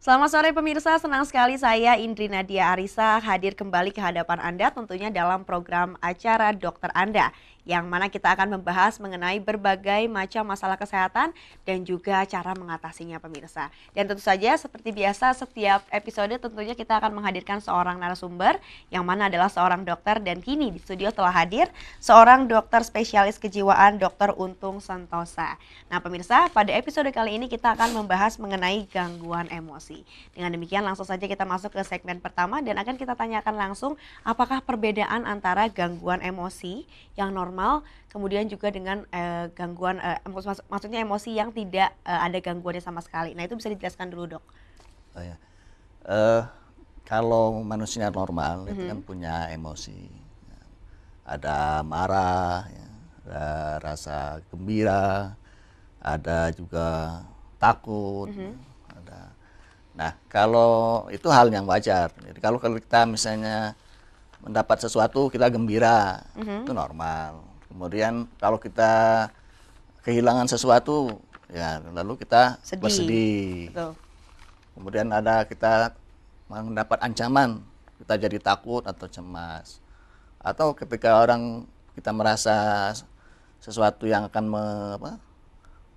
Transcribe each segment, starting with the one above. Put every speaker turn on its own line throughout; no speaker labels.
Selamat sore pemirsa, senang sekali saya Indri Nadia Arisa hadir kembali ke hadapan Anda tentunya dalam program acara Dokter Anda yang mana kita akan membahas mengenai berbagai macam masalah kesehatan dan juga cara mengatasinya pemirsa. Dan tentu saja seperti biasa setiap episode tentunya kita akan menghadirkan seorang narasumber yang mana adalah seorang dokter dan kini di studio telah hadir seorang dokter spesialis kejiwaan Dr. Untung Santosa. Nah pemirsa, pada episode kali ini kita akan membahas mengenai gangguan emosi. Dengan demikian langsung saja kita masuk ke segmen pertama dan akan kita tanyakan langsung apakah perbedaan antara gangguan emosi yang normal kemudian juga dengan gangguan maksudnya emosi yang tidak ada gangguannya sama sekali. Nah itu bisa dijelaskan dulu dok.
Oh ya. Kalau manusia normal itu kan punya emosi, ada marah, ya, ada rasa gembira, ada juga takut, ada. Nah kalau itu hal yang wajar. Jadi kalau kita misalnya mendapat sesuatu kita gembira, itu normal. Kemudian kalau kita kehilangan sesuatu, ya lalu kita bersedih.
Betul.
Kemudian ada kita mendapat ancaman, kita jadi takut atau cemas. Atau ketika kita merasa sesuatu yang akan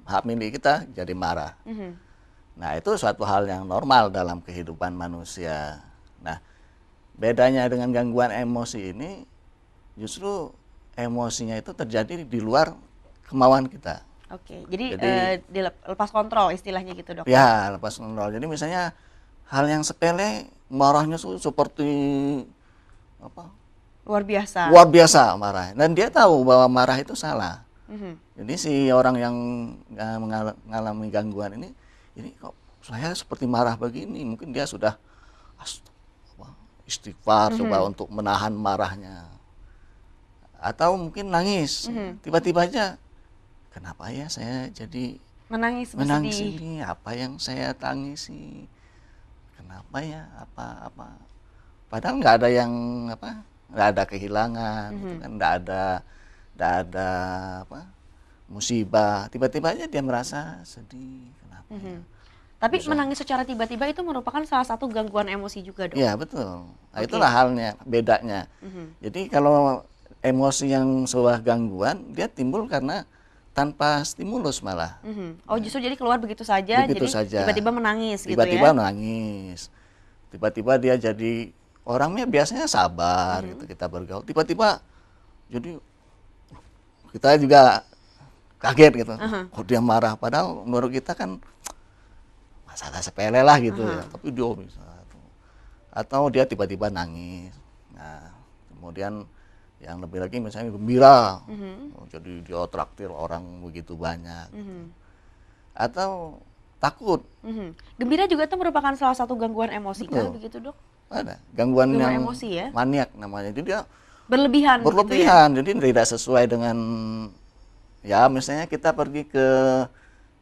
hak milik kita, jadi marah. Nah itu suatu hal yang normal dalam kehidupan manusia. Nah bedanya dengan gangguan emosi ini justru emosinya itu terjadi di luar kemauan kita.
Oke, jadi lepas kontrol istilahnya gitu dok?
Ya, lepas kontrol. Jadi misalnya hal yang sepele, marahnya seperti apa?
Luar biasa.
Luar biasa marah. Dan dia tahu bahwa marah itu salah. Jadi si orang yang mengalami gangguan ini kok saya seperti marah begini. Mungkin dia sudah istighfar coba untuk menahan marahnya. Atau mungkin nangis, tiba-tiba aja, kenapa ya saya jadi menangis ini, apa yang saya tangisi, kenapa ya, apa, padahal nggak ada yang nggak ada kehilangan, gitu kan, nggak ada musibah, tiba-tiba aja dia merasa sedih, kenapa ya?
Tapi menangis secara tiba-tiba itu merupakan salah satu gangguan emosi juga dok?
Iya betul, nah, itulah halnya, bedanya. Jadi kalau emosi yang sebuah gangguan, dia timbul karena tanpa stimulus malah.
Oh justru jadi keluar begitu saja,
begitu
jadi
saja.
tiba-tiba menangis gitu ya?
Tiba-tiba menangis, tiba-tiba dia jadi, orangnya biasanya sabar, gitu, kita bergaul, tiba-tiba jadi kita juga kaget gitu, kok dia marah, padahal menurut kita kan masalah sepele lah gitu ya, tapi dia bisa. Atau dia tiba-tiba nangis, nah kemudian yang lebih lagi misalnya gembira, jadi dia traktir orang begitu banyak, atau takut.
Gembira juga itu merupakan salah satu gangguan emosi kan begitu dok?
Ada gangguan yang
emosi ya?
maniak namanya, jadi dia
berlebihan gitu ya?
jadi tidak sesuai dengan, ya misalnya kita pergi ke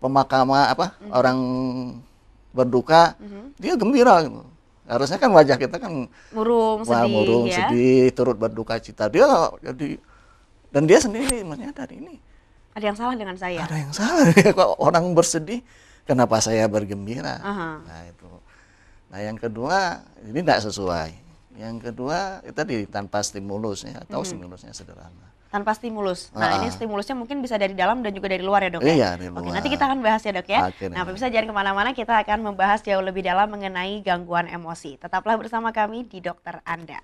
pemakaman orang berduka, dia gembira gitu. Harusnya kan wajah kita kan
murung, sedih,
sedih, turut berduka cita. Dia jadi, dan dia sendiri menyadari ini.
Ada yang salah dengan saya.
Ada yang salah, kok orang bersedih, kenapa saya bergembira? Nah itu. Nah yang kedua, ini tidak sesuai. Yang kedua, itu tadi tanpa stimulus ya, atau stimulusnya sederhana.
Tanpa stimulus. Nah ini stimulusnya mungkin bisa dari dalam dan juga dari luar ya dok?
Iya, dari luar.
Oke, nanti kita akan bahas ya dok ya.
Akhirnya.
Nah pemirsa jangan kemana-mana, kita akan membahas jauh lebih dalam mengenai gangguan emosi. Tetaplah bersama kami di Dokter Anda.